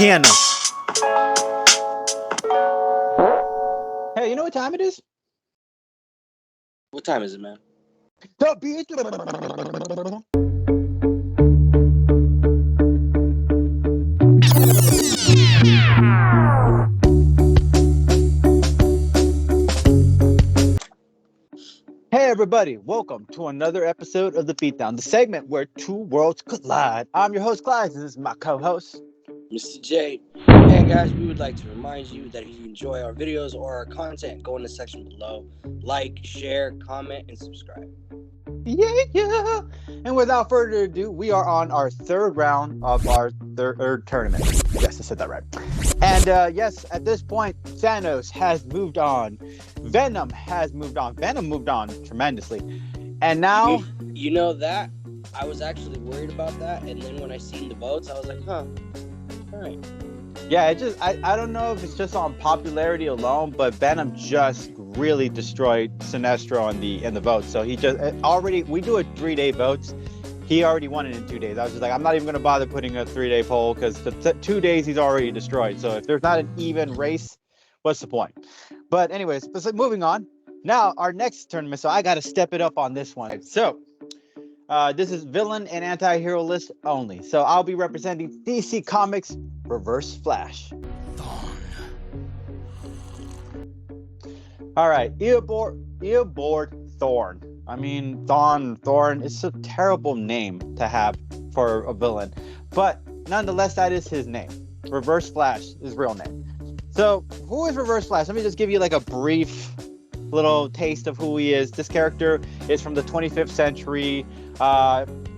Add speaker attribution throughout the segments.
Speaker 1: fictional.
Speaker 2: Hey, you know what time it is?
Speaker 3: What time is it, man?
Speaker 2: Hey everybody, welcome to another episode of The Beatdown, the segment where two worlds collide. I'm your host, Clyde, and this is my co-host,
Speaker 3: Mr. J. Hey guys, we would like to remind you that if you enjoy our videos or our content, go in the section below, like, share, comment, and subscribe.
Speaker 2: Yeah. And without further ado, we are on our third round of our third tournament. Yes, I said that right. And yes, at this point, Thanos has moved on. Venom has moved on. Venom moved on tremendously. And now...
Speaker 3: You know that? I was actually worried about that, and then when I seen the votes, I was like, huh, all right.
Speaker 2: Yeah, I don't know if it's just on popularity alone, but Venom just really destroyed Sinestro in the votes. So he just already, we do a 3-day votes. He already won it in 2 days. I was just like, I'm not even going to bother putting a 3-day poll because the 2 days he's already destroyed. So if there's not an even race, what's the point? But anyways, moving on. Now our next tournament. So I got to step it up on this one. So this is villain and anti-hero list only. So I'll be representing DC Comics ReverseFlash. All right, Eobard Thorn. I mean, Thorn. It's a terrible name to have for a villain, but nonetheless, that is his name. ReverseFlash, his real name. So, who is ReverseFlash? Let me just give you like a brief little taste of who he is. This character is from the 25th century,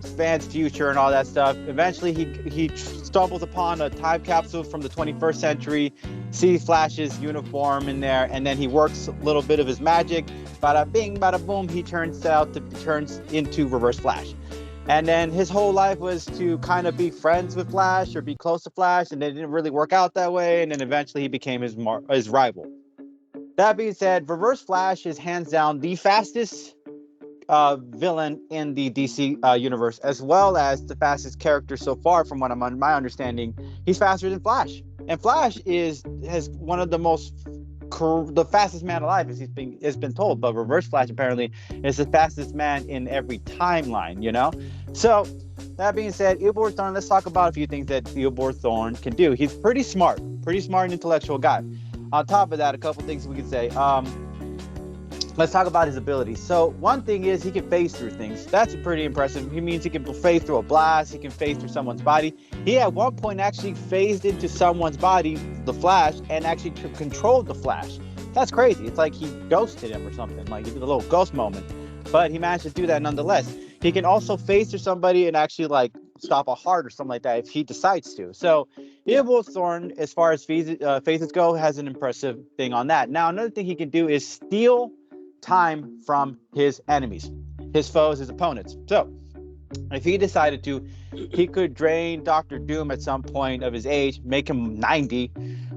Speaker 2: spans future and all that stuff. Eventually, he stumbles upon a time capsule from the 21st century, sees Flash's uniform in there, and then he works a little bit of his magic. Bada bing, bada boom, he turns into ReverseFlash. And then his whole life was to kind of be friends with Flash or be close to Flash, and it didn't really work out that way. And then eventually he became his rival. That being said, ReverseFlash is hands down the fastest villain in the DC universe, as well as the fastest character so far. From what my understanding, he's faster than Flash, and Flash has one of the fastest man alive, as has been told. But ReverseFlash apparently is the fastest man in every timeline. You know, so that being said, Eobard Thorn. Let's talk about a few things that Eobard Thorn can do. He's pretty smart and intellectual guy. On top of that, a couple things we could say. Let's talk about his abilities. So one thing is he can phase through things. That's pretty impressive. He means he can phase through a blast. He can phase through someone's body. He at one point actually phased into someone's body, the Flash, and actually controlled the Flash. That's crazy. It's like he ghosted him or something. Like he did a little ghost moment. But he managed to do that nonetheless. He can also phase through somebody and actually like stop a heart or something like that if he decides to. So Eobard Thorn, as far as phases go, has an impressive thing on that. Now another thing he can do is steal time from his enemies, his foes, his opponents. So if he decided to, he could drain Dr. Doom at some point of his age, make him 90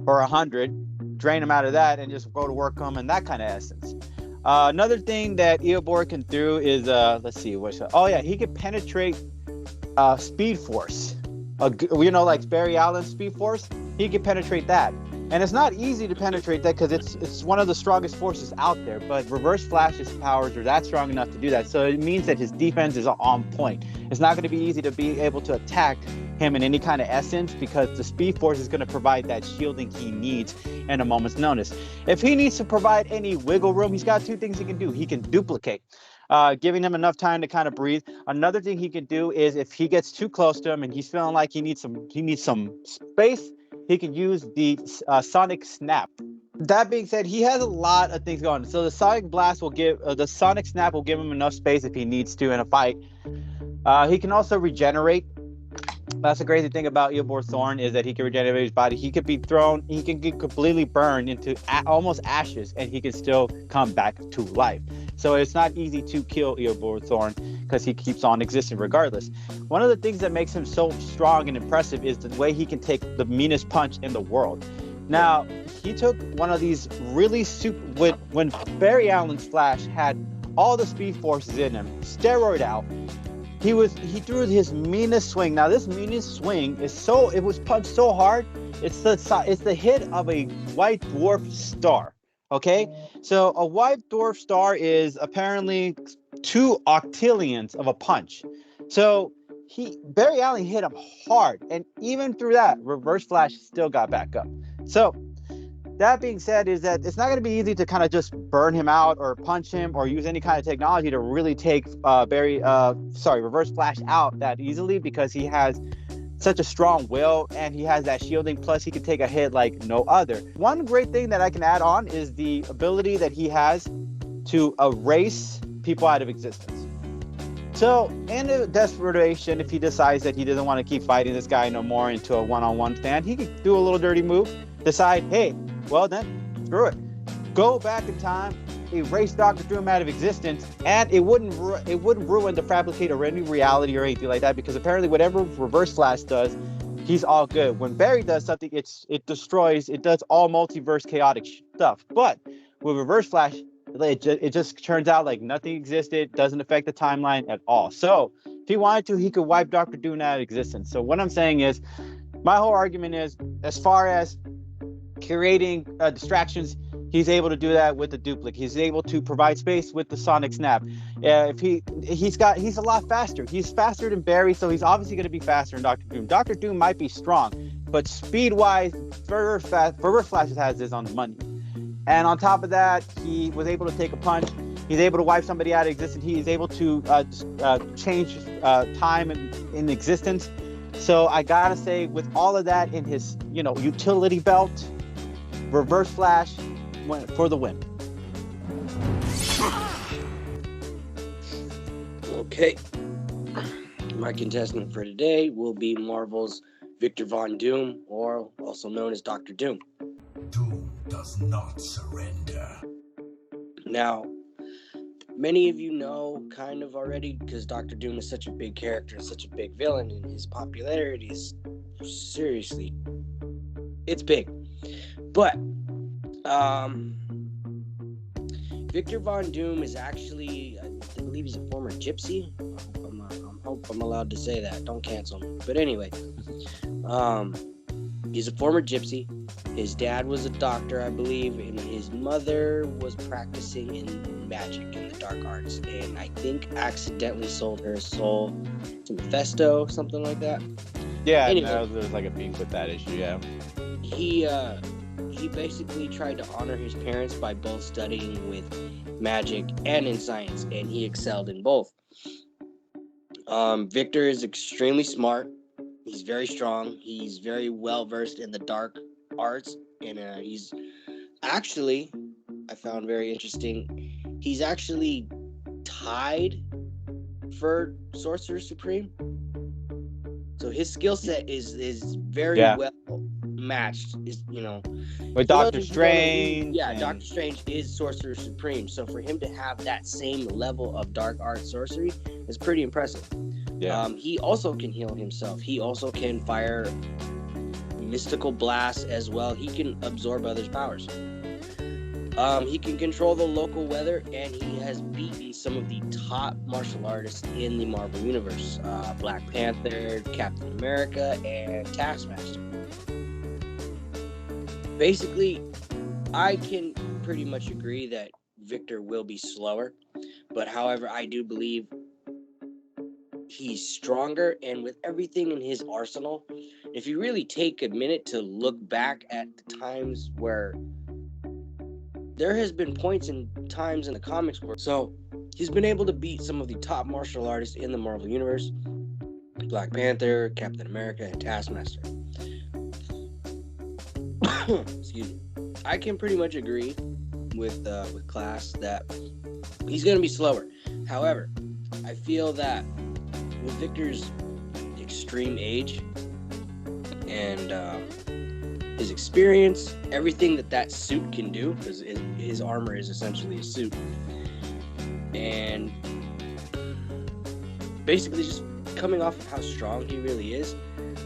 Speaker 2: or 100, drain him out of that, and just go to work on him in that kind of essence. Another thing that Eobard can do is, he can penetrate Speed Force. Like Barry Allen's Speed Force, he can penetrate that. And it's not easy to penetrate that because it's one of the strongest forces out there. But ReverseFlash's powers are that strong enough to do that. So it means that his defense is on point. It's not going to be easy to be able to attack him in any kind of essence because the Speed Force is going to provide that shielding he needs in a moment's notice. If he needs to provide any wiggle room, he's got two things he can do. He can duplicate, giving him enough time to kind of breathe. Another thing he can do is if he gets too close to him and he's feeling like he needs some space, he can use the Sonic Snap. That being said, he has a lot of things going. So the Sonic Blast the Sonic Snap will give him enough space if he needs to in a fight. He can also regenerate. That's the crazy thing about Eobard Thorn is that he can regenerate his body. He could be thrown, he can get completely burned into almost ashes, and he can still come back to life. So it's not easy to kill Eobard Thorn because he keeps on existing regardless. One of the things that makes him so strong and impressive is the way he can take the meanest punch in the world. Now, he took one of these really when Barry Allen's Flash had all the speed forces in him, steroid out, he threw his meanest swing. Now, this meanest swing it was punched so hard It's the hit of a white dwarf star. Okay, so a white dwarf star is apparently 2 octillions of a punch. So Barry Allen hit him hard, and even through that, Reverse Flash still got back up. So that being said, is that it's not going to be easy to kind of just burn him out or punch him or use any kind of technology to really take Reverse Flash out that easily, because he has such a strong will and he has that shielding, plus he can take a hit like no other. One great thing that I can add on is the ability that he has to erase people out of existence. So in a desperation, if he decides that he doesn't want to keep fighting this guy no more into a one-on-one stand, he could do a little dirty move, decide, hey, well then, screw it. Go back in time, erase Dr. Doom out of existence, and it wouldn't ruin the fabricate or any reality or anything like that, because apparently whatever Reverse Flash does, he's all good. When Barry does something, it destroys, it does all multiverse chaotic stuff. But with Reverse Flash, it just turns out like nothing existed, doesn't affect the timeline at all. So if he wanted to, he could wipe Dr. Doom out of existence. So what I'm saying is, my whole argument is, as far as creating distractions, he's able to do that with the duplicate. He's able to provide space with the sonic snap. If he's a lot faster. He's faster than Barry, so he's obviously going to be faster than Dr. Doom. Dr. Doom might be strong, but speed-wise, Reverse Flash has this on the money. And on top of that, he was able to take a punch. He's able to wipe somebody out of existence. He's able to change time in existence. So I gotta say, with all of that in his, utility belt, Reverse Flash went for the win.
Speaker 3: Okay. My contestant for today will be Marvel's Victor Von Doom, or also known as Dr. Doom.
Speaker 1: Doom does not surrender.
Speaker 3: Now, many of you know kind of already, because Dr. Doom is such a big character, such a big villain, and his popularity is seriously, it's big. But Victor Von Doom is actually, I believe he's a former gypsy. I hope I'm allowed to say that. Don't cancel me. But anyway, he's a former gypsy. His dad was a doctor, I believe, and his mother was practicing in magic in the dark arts, and I think accidentally sold her soul to Mephisto, something like that.
Speaker 2: Yeah,
Speaker 3: anyway,
Speaker 2: no, there's like a beef with that issue. Yeah,
Speaker 3: he basically tried to honor his parents by both studying with magic and in science, and he excelled in both. Victor is extremely smart. He's very strong. He's very well versed in the dark arts, and he's actually, I found very interesting, he's actually tied for Sorcerer Supreme. So his skill set is very well matched.
Speaker 2: With Doctor Strange.
Speaker 3: Doctor Strange is Sorcerer Supreme. So for him to have that same level of dark art sorcery is pretty impressive.
Speaker 2: Yeah.
Speaker 3: He also can heal himself. He also can fire mystical blasts as well. He can absorb others' powers. He can control the local weather, and he has beaten some of the top martial artists in the Marvel Universe. Black Panther, Captain America, and Taskmaster. Basically, I can pretty much agree that Victor will be slower, but however, I do believe he's stronger, and with everything in his arsenal, if you really take a minute to look back at the times where there has been points in times in the comics where, so he's been able to beat some of the top martial artists in the Marvel Universe, Black Panther, Captain America, and Taskmaster. Excuse me. I can pretty much agree with Class that he's going to be slower. However, I feel that with Victor's extreme age and his experience, everything that suit can do, because his armor is essentially a suit, and basically just coming off of how strong he really is,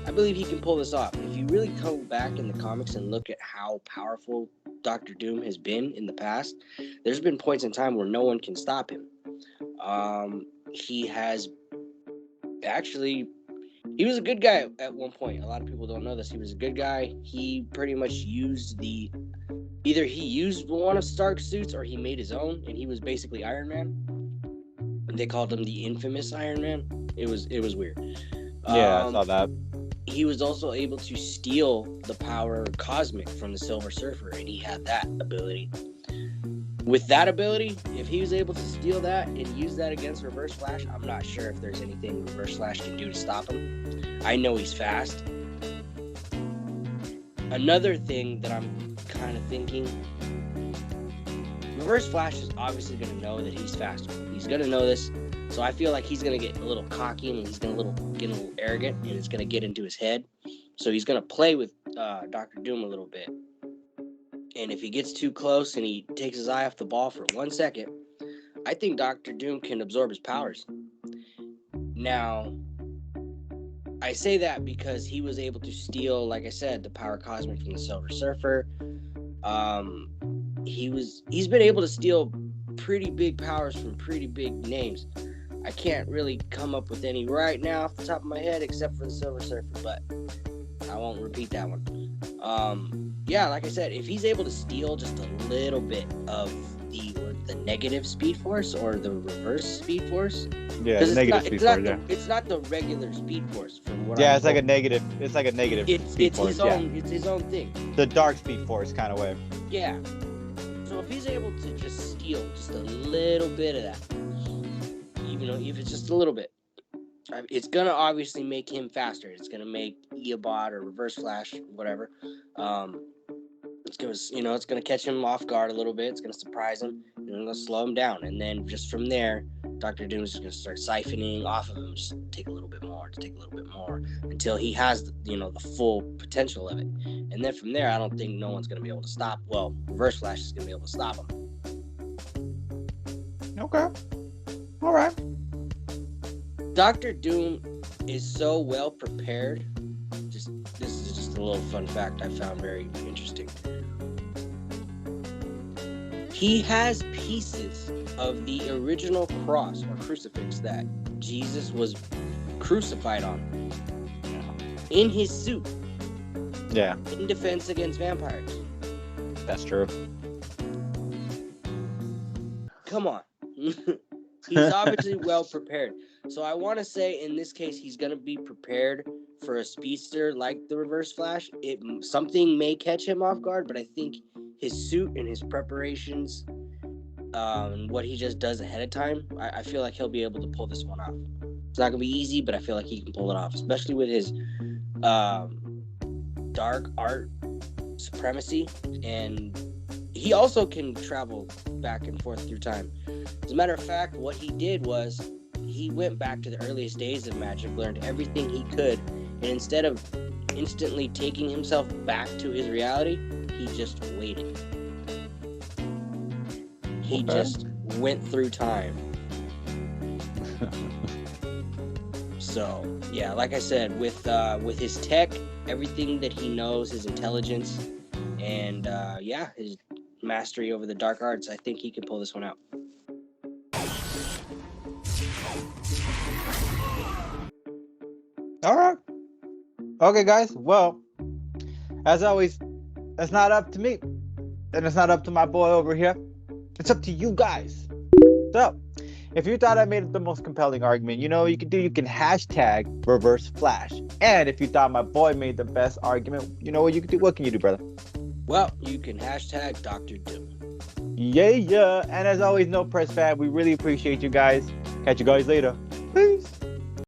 Speaker 3: I believe he can pull this off. If you really go back in the comics and look at how powerful Dr. Doom has been in the past, there's been points in time where no one can stop him. He has actually He was a good guy at one point. A lot of people don't know this. He was a good guy. He pretty much used either he used one of Stark's suits or he made his own, and he was basically Iron Man. They called him the infamous Iron Man. It was weird.
Speaker 2: Yeah, I saw that.
Speaker 3: He was also able to steal the power cosmic from the Silver Surfer, and he had that ability. With that ability, if he was able to steal that and use that against Reverse Flash, I'm not sure if there's anything Reverse Flash can do to stop him. I know he's fast. Another thing that I'm kind of thinking, Reverse Flash is obviously going to know that he's faster. He's going to know this, so I feel like he's going to get a little cocky and he's going to get a little arrogant, and it's going to get into his head. So he's going to play with Dr. Doom a little bit. And if he gets too close and he takes his eye off the ball for 1 second, I think Dr. Doom can absorb his powers. Now, I say that because he was able to steal, like I said, the power cosmic from the Silver Surfer. He's been able to steal pretty big powers from pretty big names. I can't really come up with any right now off the top of my head except for the Silver Surfer, but I won't repeat that one. Yeah, like I said, if he's able to steal just a little bit of the negative speed force or the reverse speed force.
Speaker 2: Yeah, negative speed force. Yeah,
Speaker 3: it's not the regular speed force from what.
Speaker 2: Yeah, it's like a negative. It's like a negative.
Speaker 3: It's his own. It's his own thing.
Speaker 2: The dark speed force kind of way.
Speaker 3: Yeah. So if he's able to just steal just a little bit of that, even if it's just a little bit, it's gonna obviously make him faster. It's gonna make Eobot or Reverse Flash, whatever. It's gonna catch him off guard a little bit. It's gonna surprise him, and it's gonna slow him down. And then just from there, Dr. Doom is just gonna start siphoning off of him, just take a little bit more, until he has the full potential of it. And then from there, I don't think no one's gonna be able to stop. Well, Reverse Flash is gonna be able to stop him.
Speaker 2: Okay. All right.
Speaker 3: Dr. Doom is so well prepared. This is just a little fun fact I found very interesting. He has pieces of the original cross or crucifix that Jesus was crucified on in his suit.
Speaker 2: Yeah.
Speaker 3: In defense against vampires.
Speaker 2: That's true.
Speaker 3: Come on. He's obviously well prepared. So I want to say in this case, he's going to be prepared for a speedster like the Reverse Flash. Something may catch him off guard, but I think his suit and his preparations and what he just does ahead of time, I feel like he'll be able to pull this one off. It's not going to be easy, but I feel like he can pull it off, especially with his dark art supremacy. And he also can travel back and forth through time. As a matter of fact, what he did was he went back to the earliest days of magic, learned everything he could, and instead of instantly taking himself back to his reality, he just waited. He just went through time. So, yeah, like I said, with his tech, everything that he knows, his intelligence, and his mastery over the dark arts, I think he can pull this one out.
Speaker 2: All right. Okay, guys. Well, as always, it's not up to me, and it's not up to my boy over here. It's up to you guys. So, if you thought I made the most compelling argument, you know what you can do? You can hashtag Reverse Flash. And if you thought my boy made the best argument, you know what you can do? What can you do, brother?
Speaker 3: Well, you can hashtag Dr. Doom.
Speaker 2: Yeah. And as always, no press fab. We really appreciate you guys. Catch you guys later. Peace.